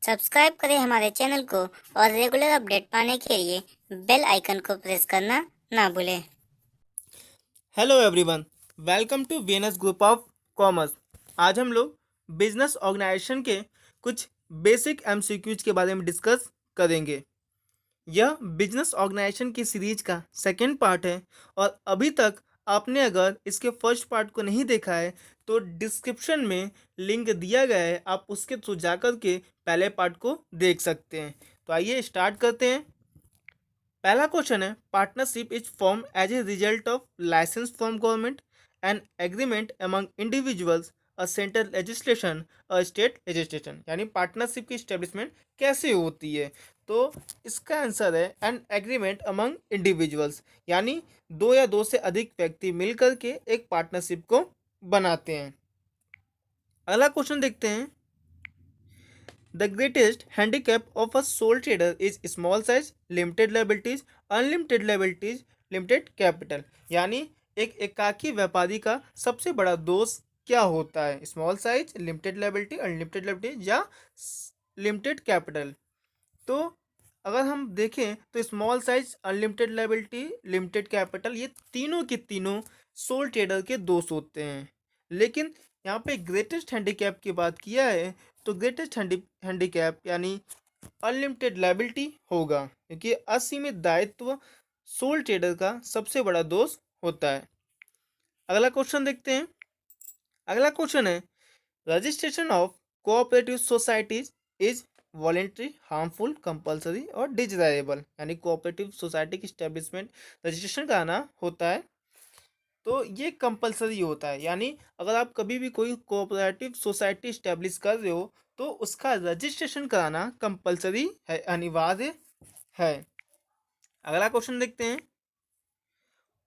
Subscribe करें हमारे channel को और रेगुलर अपडेट पाने के लिए बेल आइकन को प्रेस करना ना भूलें। Hello everyone, welcome to Venus group of commerce. आज हम लोग बिजनेस ऑर्गेनाइजेशन के कुछ बेसिक एमसीक्यूज के बारे में डिस्कस करेंगे। यह बिजनेस ऑर्गेनाइजेशन की सीरीज का सेकेंड पार्ट है और अभी तक आपने अगर इसके फर्स्ट पार्ट को नहीं देखा है तो डिस्क्रिप्शन में लिंक दिया गया है, आप उसके थ्रू जा कर के पहले पार्ट को देख सकते हैं। तो आइए स्टार्ट करते हैं। पहला क्वेश्चन है, partnership is form as a result of licence from government and agreement among individuals, a central legislation, a state legislation. यानी पार्टनरशिप की स्टेब्लिशमेंट कैसे होती है? तो इसका आंसर है एन एग्रीमेंट अमंग इंडिविजुअल्स, यानी दो या दो से अधिक व्यक्ति मिलकर के एक पार्टनरशिप को बनाते हैं। अगला क्वेश्चन देखते हैं। The greatest handicap of a sole trader is small size, limited liabilities, unlimited liabilities, limited capital। यानी एक एकाकी व्यापारी का सबसे बड़ा दोष क्या होता है? Small size, limited liability, unlimited liability या लिमिटेड कैपिटल। तो अगर हम देखें तो small size, unlimited liability, limited capital, ये तीनों के तीनों सोल ट्रेडर के दोष होते हैं। लेकिन यहाँ पे ग्रेटेस्ट हैंडीकैप की बात किया है तो ग्रेटेस्ट हैंडीकैप यानी अनलिमिटेड लाइबिलिटी होगा, क्योंकि असीमित दायित्व सोल ट्रेडर का सबसे बड़ा दोष होता है। अगला क्वेश्चन देखते हैं। अगला क्वेश्चन है, registration of cooperative societies is voluntary, harmful, compulsory और डिजायरेबल। यानी कोऑपरेटिव सोसाइटी की स्टैब्लिशमेंट रजिस्ट्रेशन कराना होता है तो ये कंपलसरी होता है। यानी अगर आप कभी भी कोई कोऑपरेटिव सोसाइटी स्टैब्लिश कर रहे हो तो उसका रजिस्ट्रेशन कराना कंपलसरी है, अनिवार्य है। अगला क्वेश्चन देखते हैं।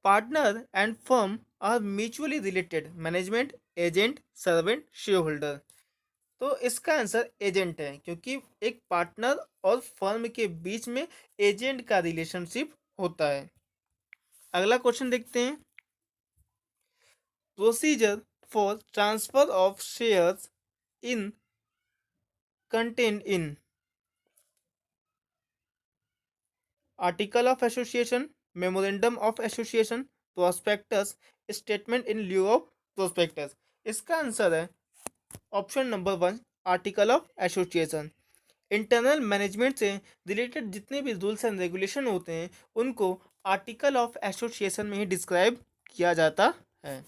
Partner and firm are mutually related, management, agent, servant, shareholder. तो इसका आंसर एजेंट है, क्योंकि एक पार्टनर और फर्म के बीच में एजेंट का रिलेशनशिप होता है। अगला क्वेश्चन देखते हैं। Procedure for transfer of shares in content in article of association, memorandum of association, prospectus, statement in lieu of prospectus. इसका आंसर है option number 1, article of association. Internal management से related जितने भी रूल्स एंड रेगुलेशन होते हैं उनको article of association में ही describe किया जाता है।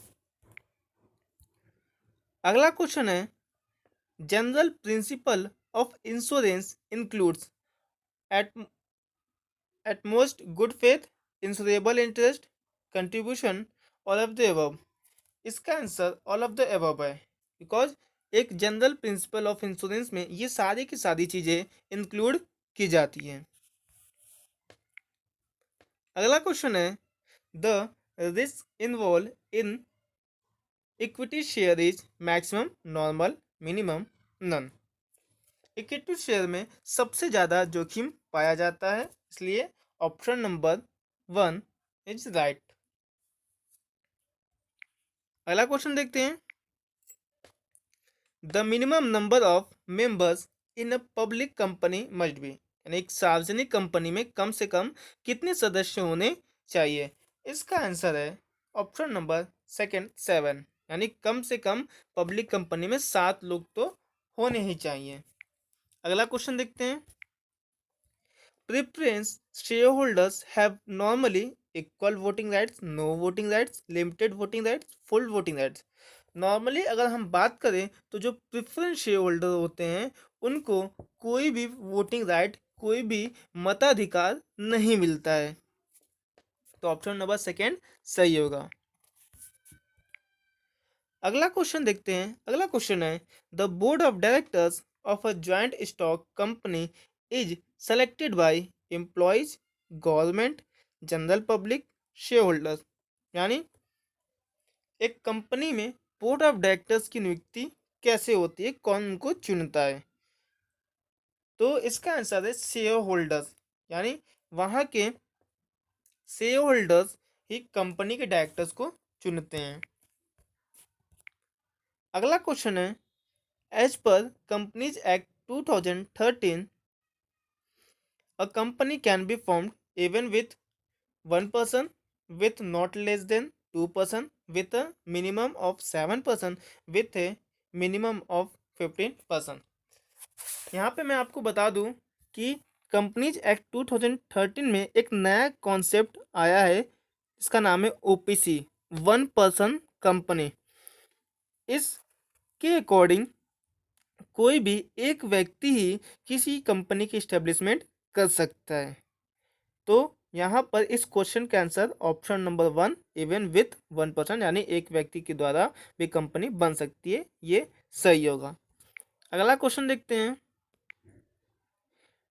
अगला क्वेश्चन है, general principle of insurance includes utmost good faith, insurable interest, contribution, all of the above. इसका answer all of the above है, बिकॉज एक जनरल प्रिंसिपल ऑफ इंश्योरेंस में ये सारी की सारी चीज़ें इंक्लूड की जाती हैं। अगला क्वेश्चन है, the risk involve in equity share is maximum, normal, minimum, none. Equity share में सबसे ज़्यादा जोखिम पाया जाता है, इसलिए ऑप्शन नंबर 1 इज राइट। अगला क्वेश्चन देखते हैं। The minimum number of members in a public company must be. यानी एक सार्वजनिक कंपनी में कम से कम कितने सदस्य होने चाहिए? इसका आंसर है ऑप्शन नंबर सेकंड, 7। यानी कम से कम पब्लिक कंपनी में 7 लोग तो होने ही चाहिए। अगला क्वेश्चन देखते हैं। Preference shareholders have normally equal voting rights, no voting rights, limited voting rights, full voting rights. Normally अगर हम बात करें तो जो प्रेफरेंस शेयर होल्डर होते हैं उनको कोई भी वोटिंग राइट, कोई भी मताधिकार नहीं मिलता है। तो ऑप्शन नंबर सेकेंड सही होगा। अगला क्वेश्चन देखते हैं। अगला क्वेश्चन है, the board of directors of a joint stock company is selected bye employees, government, general public, share holders. यानी एक कंपनी में बोर्ड ऑफ डायरेक्टर्स की नियुक्ति कैसे होती है, कौन उनको चुनता है? तो इसका आंसर है शेयर होल्डर्स, यानी वहाँ के शेयर होल्डर्स ही कंपनी के डायरेक्टर्स को चुनते हैं। अगला क्वेश्चन है, as per companies act 2013, a company can be formed even with one person, with not less than two-person, with a minimum of 7%, with a minimum of 15%. यहाँ पे मैं आपको बता दूं कि कंपनीज एक्ट 2013 में एक नया कॉन्सेप्ट आया है, इसका नाम है ओपीसी, वन पर्सन कंपनी। इसके अकॉर्डिंग कोई भी एक व्यक्ति ही किसी कंपनी की इस्टेब्लिशमेंट कर सकता है। तो यहाँ पर इस क्वेश्चन का answer option number 1, even with 1%, यानी एक व्यक्ति के द्वारा भी कंपनी बन सकती है, ये सही होगा। अगला क्वेश्चन देखते हैं।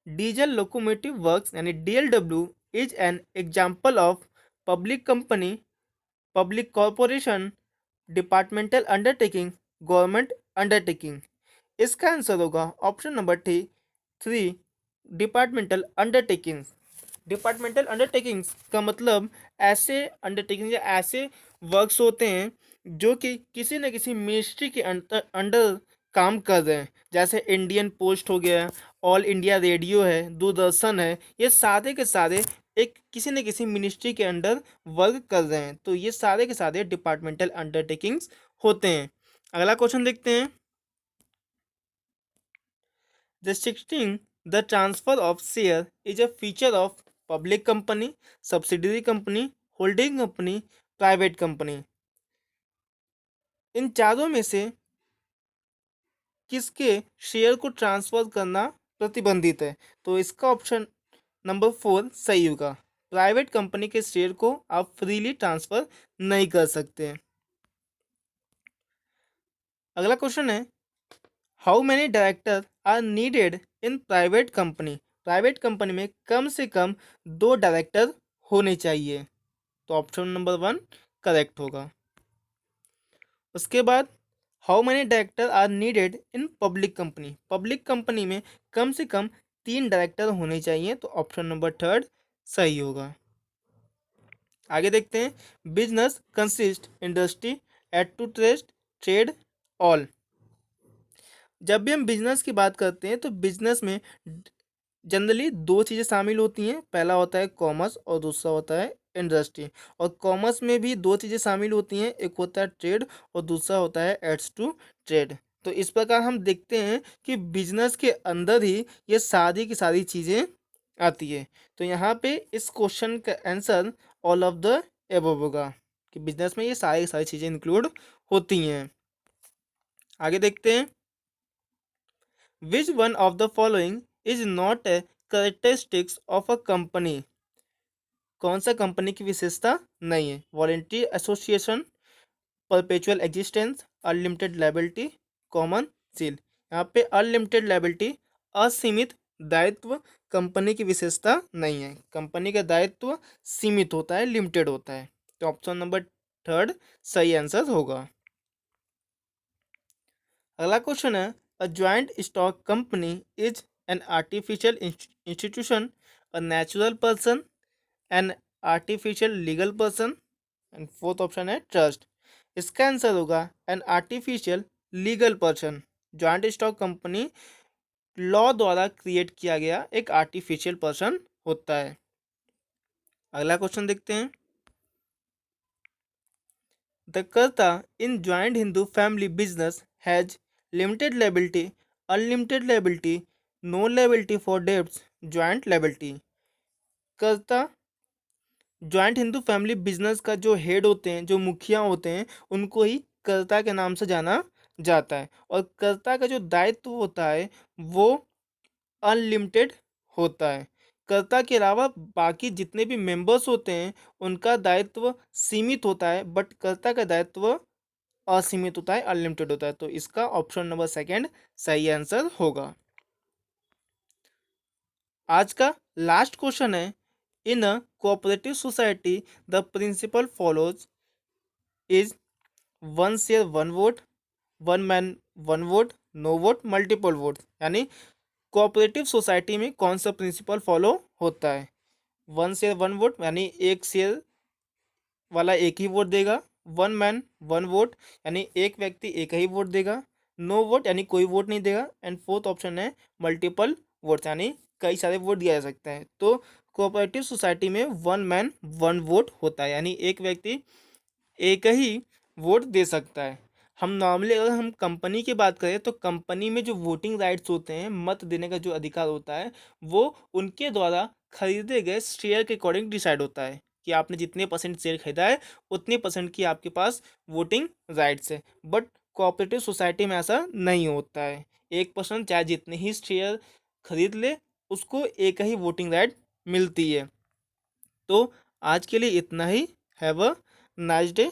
डीजल लोकोमोटिव वर्क्स यानी DLW is an example of public company, public corporation, departmental undertaking, government undertaking. इसका आंसर होगा option number 3, departmental undertakings. Departmental undertakings का मतलब ऐसे अंडरटेकिंग या ऐसे वर्क्स होते हैं जो कि किसी न किसी मिनिस्ट्री के अंडर काम कर रहे हैं, जैसे इंडियन पोस्ट हो गया, ऑल इंडिया रेडियो है, दूरदर्शन है, ये सारे के सारे एक किसी न किसी मिनिस्ट्री के अंडर वर्क कर रहे हैं, तो ये सारे के सारे डिपार्टमेंटल अंडरटेकिंग्स होते हैं। अगला क्वेश्चन देखते हैं। Restricting the transfer of share is a feature of public company, subsidiary company, holding company, private company। इन चारों में से किसके शेयर को ट्रांसफर करना प्रतिबंधित है? तो इसका ऑप्शन नंबर 4 सही होगा। प्राइवेट कंपनी के शेयर को आप फ्रीली ट्रांसफर नहीं कर सकते। अगला क्वेश्चन है, how many director are needed in private company? Private company में कम से कम 2 डायरेक्टर होने चाहिए, तो ऑप्शन नंबर 1 करेक्ट होगा। उसके बाद how many director are needed in public company? Public company में कम से कम 3 डायरेक्टर होने चाहिए, तो ऑप्शन नंबर 3 सही होगा। आगे देखते हैं। Business consist industry at to trade all. जब भी हम बिजनेस की बात करते हैं तो बिजनेस में जनरली 2 चीज़ें शामिल होती हैं। पहला होता है कॉमर्स और दूसरा होता है इंडस्ट्री। और कॉमर्स में भी 2 चीज़ें शामिल होती हैं, एक होता है ट्रेड और दूसरा होता है एड्स टू ट्रेड। तो इस प्रकार हम देखते हैं कि बिजनेस के अंदर ही ये सारी की सारी चीज़ें आती है। तो यहाँ पे इस क्वेश्चन का answer all of the above होगा कि बिजनेस में ये सारी सारी चीज़ें इंक्लूड होती हैं। आगे देखते हैं। Which one of the following is not a characteristics of a company? कौन सा कंपनी की विशेषता नहीं है? Voluntary association, perpetual existence, unlimited liability, common seal. यहाँ पे अनलिमिटेड लायबिलिटी, असीमित दायित्व कंपनी की विशेषता नहीं है। कंपनी का दायित्व सीमित होता है, लिमिटेड होता है। तो ऑप्शन नंबर 3 सही आंसर होगा। अगला क्वेश्चन है, A joint stock company is an artificial institution, a natural person, an artificial legal person, and fourth option है ट्रस्ट। इसका आंसर होगा an artificial legal person. Joint stock company law द्वारा create किया गया एक आर्टिफिशियल पर्सन होता है। अगला क्वेश्चन देखते हैं। The karta in joint Hindu family business has limited liability, unlimited liability, no liability for debts, joint liability. Karta joint Hindu family business का जो हेड होते हैं, जो मुखिया होते हैं, उनको ही कर्ता के नाम से जाना जाता है। और कर्ता का जो दायित्व होता है वो अनलिमिटेड होता है। कर्ता के अलावा बाकी जितने भी मेंबर्स होते हैं उनका दायित्व सीमित होता है, बट कर्ता का दायित्व असीमित होता है, अनलिमिटेड होता है। तो इसका ऑप्शन नंबर 2 सही आंसर होगा। आज का लास्ट क्वेश्चन है, in a cooperative society the principle follows is 1 share 1 vote, 1 man 1 vote, no vote, multiple vote. यानी कोऑपरेटिव सोसाइटी में कौन सा प्रिंसिपल फॉलो होता है? 1 शेयर 1 वोट यानी एक शेयर वाला एक ही वोट देगा, 1 मैन 1 वोट यानी एक व्यक्ति एक ही वोट देगा, नो वोट यानी कोई वोट नहीं देगा, एंड फोर्थ ऑप्शन है मल्टीपल वोट्स यानी कई सारे वोट दिया जा सकता है। तो कोऑपरेटिव सोसाइटी में वन मैन वन वोट होता है यानी एक व्यक्ति एक ही वोट दे सकता है। हम नॉर्मली अगर हम कंपनी की बात करें तो कंपनी में जो वोटिंग राइट्स होते हैं, मत देने का जो अधिकार होता है, वो उनके द्वारा खरीदे गए शेयर के अकॉर्डिंग डिसाइड होता है कि आपने जितने परसेंट शेयर खरीदा है उतने परसेंट की आपके पास वोटिंग राइट्स है। बट कोऑपरेटिव सोसाइटी में ऐसा नहीं होता है। एक पर्सन चाहे जितने ही शेयर खरीद ले, उसको एक ही वोटिंग राइट मिलती है। तो आज के लिए इतना ही। Have a nice day.